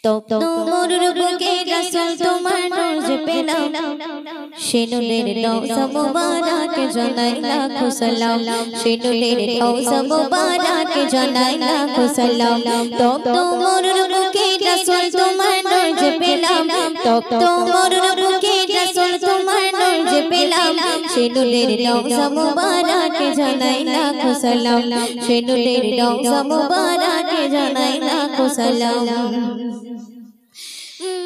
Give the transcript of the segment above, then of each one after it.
তোমার বুকে রাসূল তোমার নূর যে পেলাম সে নূরের রওজা মুবারক জানাই লাখো সালাম সে নূরের রওজা মুবারক জানাই লাখো সালাম তোমার বুকে রাসূল তোমার নূর যে পেলাম তোমার বুকে রাসূল তোমার নূর যে পেলাম সে নূরের রওজা মুবারক জানাই লাখো সালাম সে নূরের রওজা মুবারক জানাই লাখো সালাম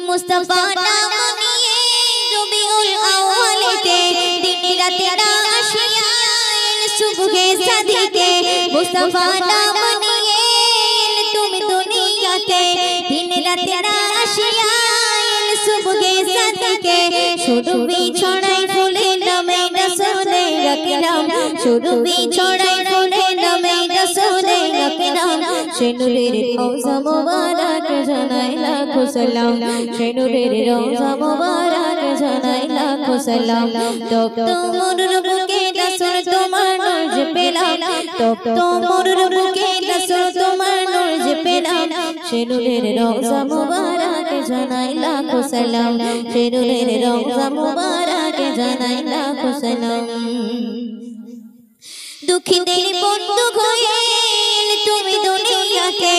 মুস্তাফা নাম নিয়ে রবিউল আউয়ালেতে দিন রাতে না আসিয়া সুবহে সাদিকে মুস্তাফা নাম নিয়ে তুমি দুনিয়াতে দিন রাতে না আসিয়া সুবহে সাদিকে সুরবি ছড়াই ফুলে নামে রাসূলে আকরাম সুরবি ছড়াই ফুলে নামে রাসূলে আকরাম সে নূরের রওজা মুবারক জানাই লাখো সালাম সে নূরের রওজা মুবারক জানাই লাখো সালাম তোমার বুকে রাসূল তোমার নূর যে পেলাম তোমার বুকে রাসূল তোমার নূর যে পেলাম সে নূরের রওজা মুবারক জানাই লাখো সালাম সে নূরের রওজা মুবারক জানাই লাখো সালাম দুঃখীদের বন্ধু হয়ে তুমি দুনিয়াতে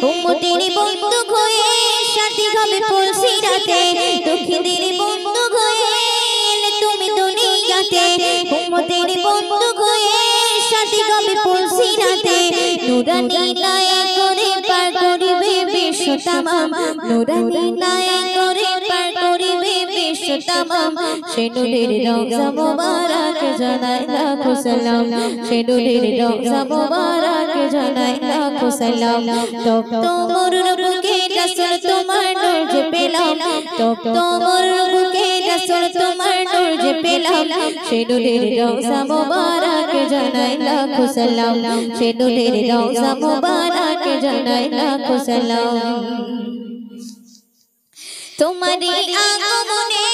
উম্মতের বন্ধু হয়ে সাথী হবে ফুলসিরাতে দুঃখীদের বন্ধু হয়ে তুমি দুনিয়াতে উম্মতের বন্ধু হয়ে সাথী হবে ফুলসিরাতে নূরানী লায়ে করে পার করিবে বিশ্ব তামাম নূরানী লায়ে করে পার করিবে বিশ্ব তামাম সে নূরের রওজা মুবারক জানাই লাখো সালাম সে নূরের রওজা মুবারক জানাই লাখো সালাম তোমার বুকে রাসূল তোমার নূর যে পেলাম তোমার বুকে রাসূল তোমার নূর যে পেলাম সে নূরের রওজা মুবারক জানাই লাখো সালাম সে নূরের রওজা মুবারক জানাই লাখো সালাম তোমারই আগমনে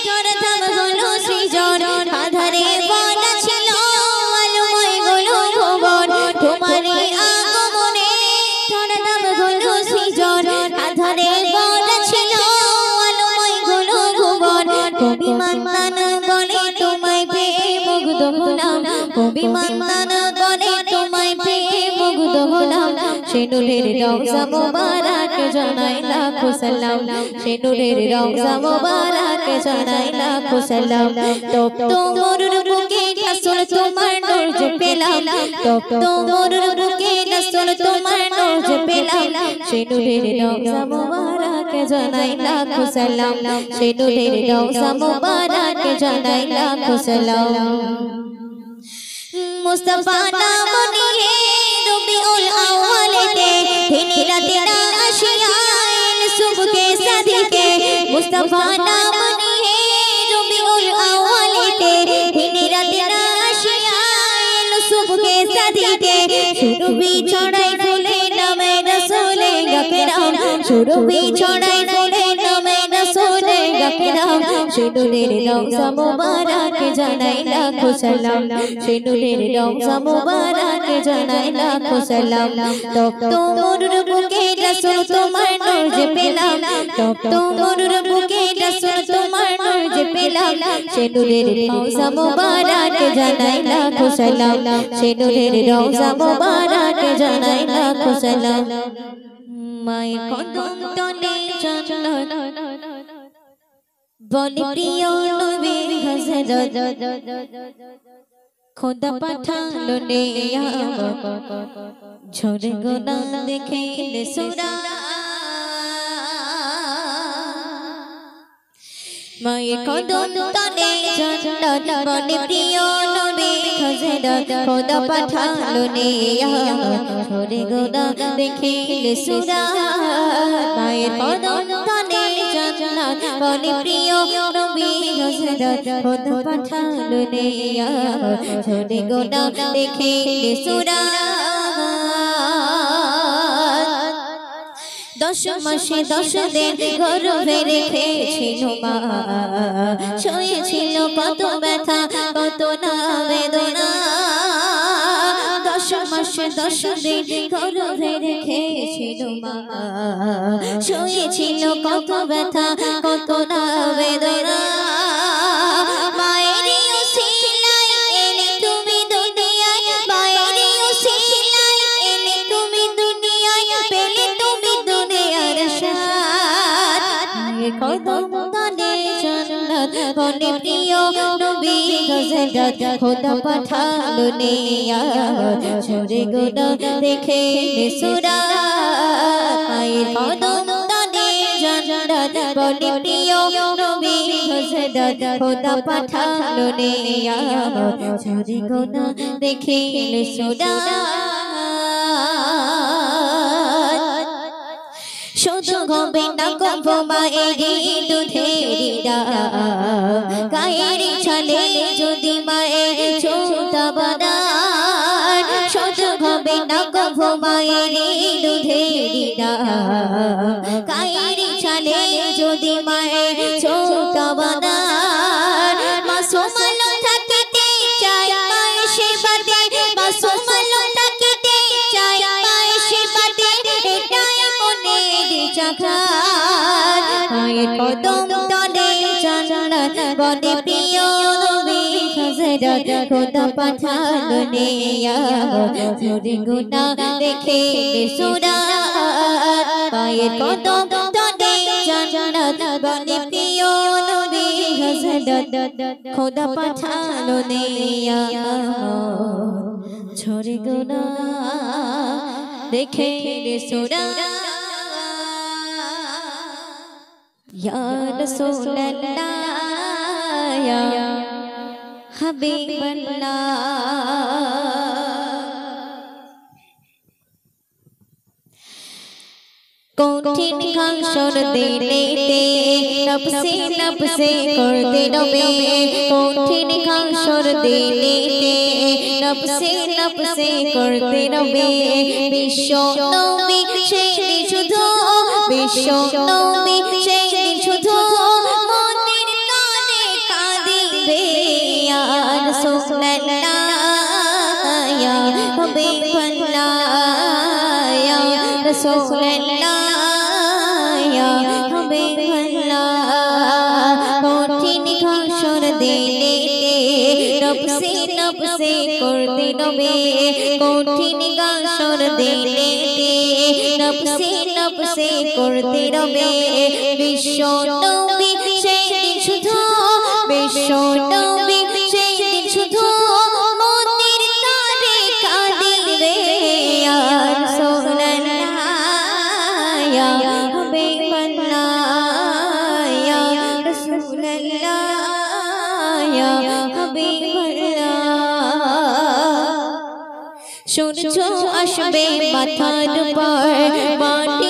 ঝড়ধাম হলো সৃজন আধারে বলা ছিল আলোময় হলো ভুবন তোমারই আগমনে ঝড়ধাম হলো সৃজন আধারে বলা ছিল আলোময় হলো ভুবন কবি মান্নান বলে তোমায় পেয়ে মুগ্ধ হলাম কবি মান্নান বলে তোমায় পেয়ে মুগ্ধ হলাম সে নূরের রওজা মুবারক জানাই লাখো সালাম সে নূরের রওজা মুবারক জানাই লাখো সালাম তোমার বুকে রাসূল তোমার নূর যে পেলাম তোমার বুকে রাসূল তোমার নূর যে পেলাম সে নূরের রওজা মুবারক জানাই লাখো সালাম সে নূরের রওজা মুবারক জানাই লাখো সালাম মুস্তাফা নাম নিয়ে রবিউল আউয়ালেতে দিন রাতে না আসিয়া সুবহে সাদিকে মুস্তাফা নাম নিয়ে রবিউল আউয়ালেতে দিন রাতে না আসিয়া সুবহে সাদিকে সুরবি ছড়াই ফুলে নামে রাসূলে আকরাম সুরবি ছড়াই ফুলে নামে রাসূলে আকরাম সে নূরের রওজা মুবারক জানাই লাখো সালাম সে নূরের রওজা মুবারক জানাই লাখো সালাম তোমার বুকে রাসূল তোমার নূর যে পেলাম তোমার বুকে রাসূল তোমার নূর যে পেলাম সে নূরের রওজা মুবারক জানাই লাখো সালাম সে নূরের রওজা মুবারক জানাই লাখো সালাম মায়ের কদম তলে জান্নাত বলে প্রিয় নবী হযরত খোদা পাঠালো নিয়ামত ঝরে গোনা দেখে সুরা মায়ের কদম তলে জান্নাত বলে প্রিয় নবী হযরত খোদা পাঠালো নিয়ামত ঝরে গোনা দেখে সুরা মায়ের কদম তলে জান্নাত বলে প্রিয় নবী হযরত খোদা পাঠালো নিয়ামত ঝরে গোনা দেখে সুরা 10 মাসে 10 দিন গর্ভে রেখেছিল মা সয়েছিল কত ব্যথা কত না বেদনা 10 মাসে 10 দিন গর্ভে রেখেছিল মা শুয়েছিল কত ব্যথা কত না বেদনা মায়ের উসিলায় এলে তুমি দুনিয়ায় মায়ের উসিলায় এলে তুমি দুনিয়ায় পেলে তুমি দুনিয়ার স্বাদ মায়ের কদম তলে জান্নাত বনে প্রিয় নবী হযরত খোদা পাঠালো নিয়াত ছোড়ে গোনা দেখে সুরাত মায়ের কদম তলে জান্নাত বনে প্রিয় নবী হযরত খোদা পাঠালো নিয়াত ছোড়ে গোনা দেখে সুরাত শুধু হবে না গর্ভ মায়ের দুধের গায়ের ছালে যদি মায়ের ছোটা বানার শুধু হবে না গর্ভ মায়ের দুধের গায়ের ছালে যদি মায়ের ছোটা বানার মাসুম আলো থাকিতে চায় মায়ের সেবাতে মাসুম আলো থাকিতে চায় মায়ের সেবাতে এটাই মনের জাগার মায়ের কদম তলে জান্নাত বনে প্রিয় নবী হযরত খোদা পাঠালো নিয়াত ছোড়ে গুনাহ দেখে সুরাত মায়ের কদম তলে জান্নাত বনে প্রিয় নবী হযরত খোদা পাঠালো নিয়াত ছোড়ে গুনাহ দেখে সুরাত या रसूल अल्लाह या हबीब अल्लाह কঠিন ঘাসর দিলেতে নফসে করতে রবে কঠিন ঘাসর দিলেতে নফসে করতে রবে বিশ্ব নবী সেই শুধু বিশ্ব নবী সেই শুধু মনের টানে কাঁদিবে ইয়া রাসূলুল্লাহ ইয়া হাবিবাল্লাহ ইয়া রাসূলুল্লাহ ইয়া হাবিবাল্লাহ কঠিন ঘাসর দিলেতে নফসে করতে রবে কঠিন ঘাসর দিলেতে নফসে করতে রবে বিশ্ব নবী সেই দিন শুধু বিশ্ব নবী সেই দিন শুধু মনের তারে কাঁদিবে ইয়া রাসূলুল্লাহ ইয়া হাবিবাল্লাহ ইয়া রাসূলুল্লাহ ইয়া হাবিবাল্লাহ সূর্য আসবে মাথার উপর মাটি